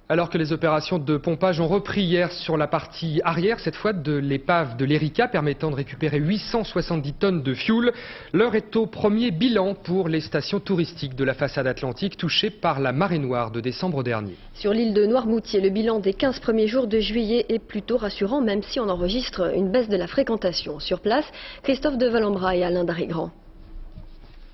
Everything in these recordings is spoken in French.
Alors que les opérations de pompage ont repris hier sur la partie arrière, cette fois de l'épave de l'Erika, permettant de récupérer 870 tonnes de fioul, l'heure est au premier bilan pour les stations touristiques de la façade atlantique touchées par la marée noire de décembre dernier. Sur l'île de Noirmoutier, le bilan des 15 premiers jours de juillet est plutôt rassurant, même si on enregistre une baisse de la fréquentation. Sur place, Christophe de Valambra et Alain Darigrand.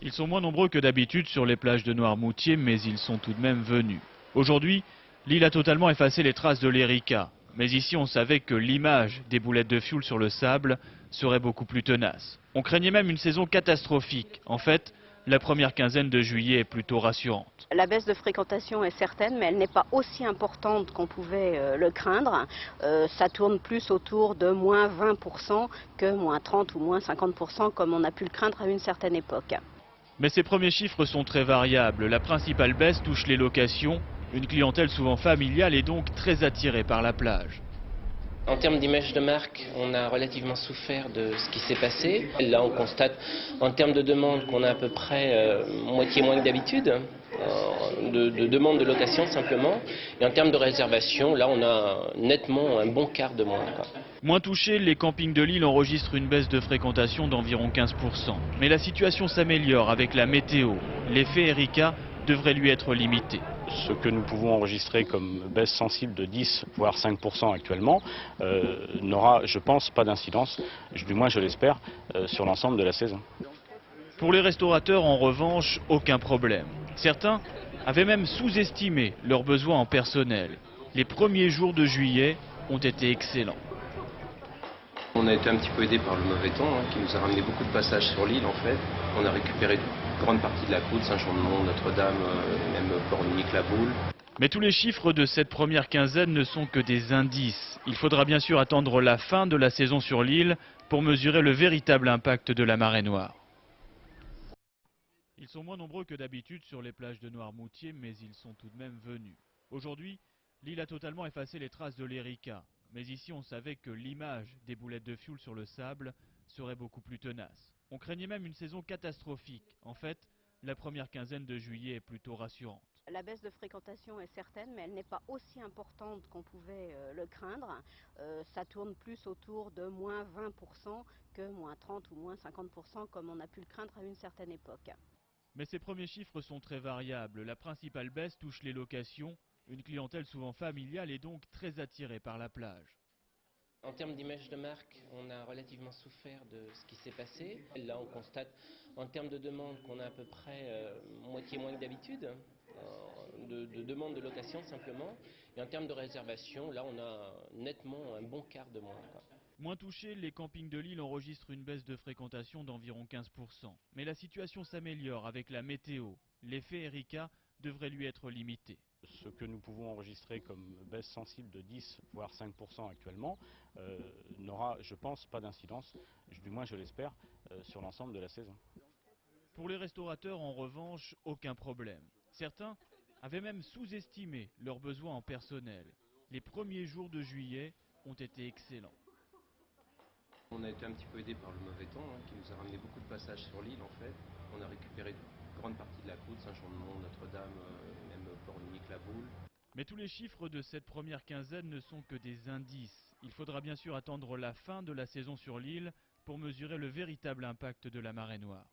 Ils sont moins nombreux que d'habitude sur les plages de Noirmoutier, mais ils sont tout de même venus. Aujourd'hui, l'île a totalement effacé les traces de l'Erika. Mais ici, on savait que l'image des boulettes de fioul sur le sable serait beaucoup plus tenace. On craignait même une saison catastrophique. En fait, la première quinzaine de juillet est plutôt rassurante. La baisse de fréquentation est certaine, mais elle n'est pas aussi importante qu'on pouvait le craindre. Ça tourne plus autour de moins 20% que moins 30 ou moins 50% comme on a pu le craindre à une certaine époque. Mais ces premiers chiffres sont très variables. La principale baisse touche les locations. Une clientèle souvent familiale est donc très attirée par la plage. En termes d'image de marque, on a relativement souffert de ce qui s'est passé. Là, on constate en termes de demande qu'on a à peu près moitié moins que d'habitude, de demande de location simplement. Et en termes de réservation, là, on a nettement un bon quart de moins. Moins touchés, les campings de l'île enregistrent une baisse de fréquentation d'environ 15%. Mais la situation s'améliore avec la météo. L'effet Erika devrait lui être limité. Ce que nous pouvons enregistrer comme baisse sensible de 10 voire 5% actuellement n'aura, je pense, pas d'incidence, du moins je l'espère, sur l'ensemble de la saison. Pour les restaurateurs, en revanche, aucun problème. Certains avaient même sous-estimé leurs besoins en personnel. Les premiers jours de juillet ont été excellents. On a été un petit peu aidé par le mauvais temps qui nous a ramené beaucoup de passages sur l'île en fait. On a récupéré une grande partie de la côte, Saint-Jean-de-Mont, Notre-Dame, même Port-Unique, La Boule. Mais tous les chiffres de cette première quinzaine ne sont que des indices. Il faudra bien sûr attendre la fin de la saison sur l'île pour mesurer le véritable impact de la marée noire. Ils sont moins nombreux que d'habitude sur les plages de Noirmoutier, mais ils sont tout de même venus. Aujourd'hui, l'île a totalement effacé les traces de l'Erika. Mais ici, on savait que l'image des boulettes de fioul sur le sable serait beaucoup plus tenace. On craignait même une saison catastrophique. En fait, la première quinzaine de juillet est plutôt rassurante. La baisse de fréquentation est certaine, mais elle n'est pas aussi importante qu'on pouvait le craindre. Ça tourne plus autour de moins 20% que moins 30 ou moins 50% comme on a pu le craindre à une certaine époque. Mais ces premiers chiffres sont très variables. La principale baisse touche les locations. Une clientèle souvent familiale est donc très attirée par la plage. En termes d'image de marque, on a relativement souffert de ce qui s'est passé. Là, on constate en termes de demande qu'on a à peu près moitié moins que d'habitude, de demande de location simplement. Et en termes de réservation, là, on a nettement un bon quart de moins. Moins touchés, les campings de l'île enregistrent une baisse de fréquentation d'environ 15%. Mais la situation s'améliore avec la météo. L'effet Erika devrait lui être limité. Ce que nous pouvons enregistrer comme baisse sensible de 10 voire 5% actuellement n'aura, je pense, pas d'incidence, du moins je l'espère, sur l'ensemble de la saison. Pour les restaurateurs, en revanche, aucun problème. Certains avaient même sous-estimé leurs besoins en personnel. Les premiers jours de juillet ont été excellents. On a été un petit peu aidé par le mauvais temps qui nous a ramené beaucoup de passages sur l'île en fait. On a récupéré une grande partie de la côte, Saint-Jean-de-Mont, Notre-Dame, même Port-Unique, La Boule. Mais tous les chiffres de cette première quinzaine ne sont que des indices. Il faudra bien sûr attendre la fin de la saison sur l'île pour mesurer le véritable impact de la marée noire.